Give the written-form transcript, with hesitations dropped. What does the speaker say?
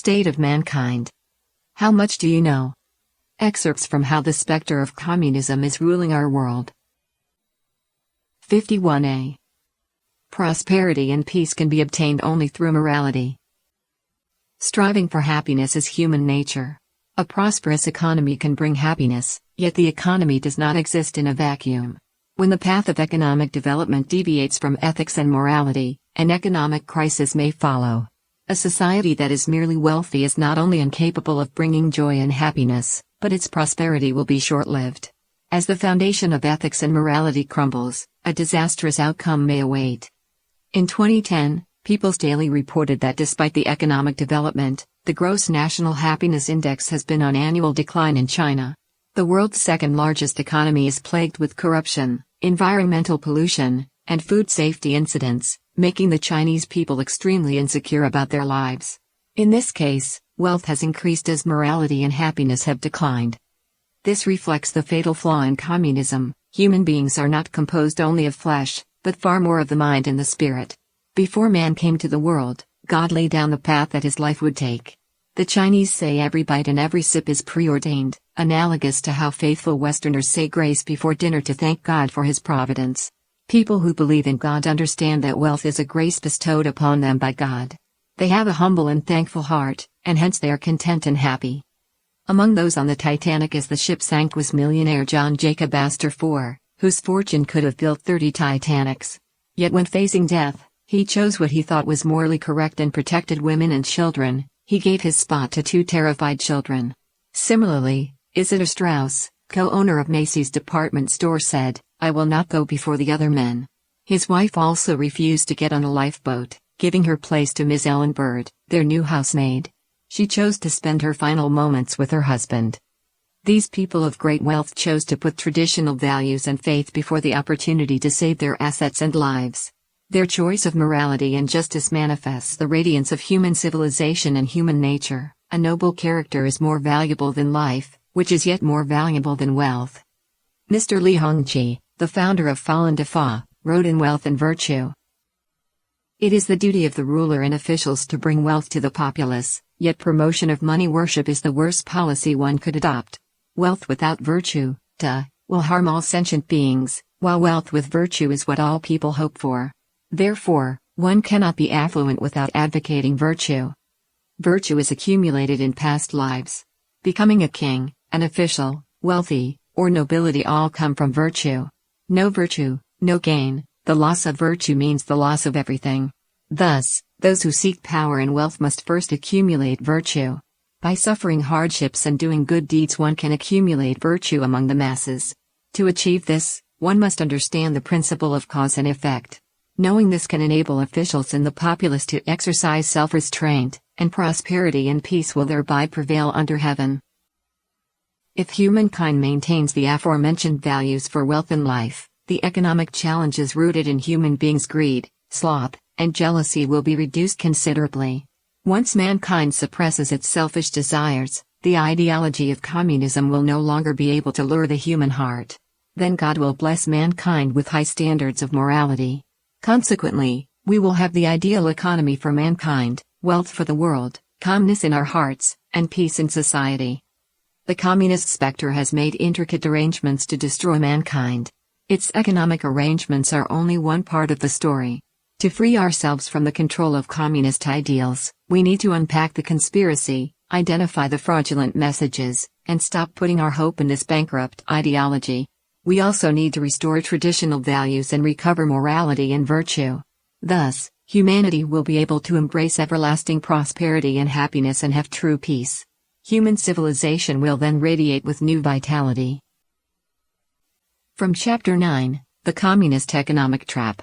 State of mankind. How much do you know? Excerpts from How the Spectre of Communism is Ruling Our World. 51a. Prosperity and peace can be obtained only through morality. Striving for happiness is human nature. A prosperous economy can bring happiness, yet the economy does not exist in a vacuum. When the path of economic development deviates from ethics and morality, an economic crisis may follow. A society that is merely wealthy is not only incapable of bringing joy and happiness, but its prosperity will be short-lived. As the foundation of ethics and morality crumbles, a disastrous outcome may await. In 2010, People's Daily reported that despite the economic development, the gross national happiness index has been on annual decline in China. The world's second-largest economy is plagued with corruption, environmental pollution, and food safety incidents, making the Chinese people extremely insecure about their lives. In this case, wealth has increased as morality and happiness have declined. This reflects the fatal flaw in communism. Human beings are not composed only of flesh, but far more of the mind and the spirit. Before man came to the world, God laid down the path that his life would take. The Chinese say every bite and every sip is preordained, analogous to how faithful Westerners say grace before dinner to thank God for his providence. People who believe in God understand that wealth is a grace bestowed upon them by God. They have a humble and thankful heart, and hence they are content and happy. Among those on the Titanic as the ship sank was millionaire John Jacob Astor IV, whose fortune could have built 30 Titanics. Yet when facing death, he chose what he thought was morally correct and protected women and children. He gave his spot to 2 terrified children. Similarly, Isidor Straus, co-owner of Macy's department store, said, "I will not go before the other men." His wife also refused to get on a lifeboat, giving her place to Miss Ellen Bird, their new housemaid. She chose to spend her final moments with her husband. These people of great wealth chose to put traditional values and faith before the opportunity to save their assets and lives. Their choice of morality and justice manifests the radiance of human civilization and human nature. A noble character is more valuable than life, which is yet more valuable than wealth. Mr. Li Hongqi, the founder of Falun Dafa, wrote in Wealth and Virtue. It is the duty of the ruler and officials to bring wealth to the populace, yet promotion of money worship is the worst policy one could adopt. Wealth without virtue, will harm all sentient beings, while wealth with virtue is what all people hope for. Therefore, one cannot be affluent without advocating virtue. Virtue is accumulated in past lives. Becoming a king, an official, wealthy, or nobility all come from virtue. No virtue, no gain. The loss of virtue means the loss of everything. Thus, those who seek power and wealth must first accumulate virtue. By suffering hardships and doing good deeds one can accumulate virtue among the masses. To achieve this, one must understand the principle of cause and effect. Knowing this can enable officials and the populace to exercise self-restraint, and prosperity and peace will thereby prevail under heaven. If humankind maintains the aforementioned values for wealth and life, the economic challenges rooted in human beings' greed, sloth, and jealousy will be reduced considerably. Once mankind suppresses its selfish desires, the ideology of communism will no longer be able to lure the human heart. Then God will bless mankind with high standards of morality. Consequently, we will have the ideal economy for mankind, wealth for the world, calmness in our hearts, and peace in society. The communist spectre has made intricate arrangements to destroy mankind. Its economic arrangements are only one part of the story. To free ourselves from the control of communist ideals, we need to unpack the conspiracy, identify the fraudulent messages, and stop putting our hope in this bankrupt ideology. We also need to restore traditional values and recover morality and virtue. Thus, humanity will be able to embrace everlasting prosperity and happiness and have true peace. Human civilization will then radiate with new vitality. From Chapter 9, The Communist Economic Trap.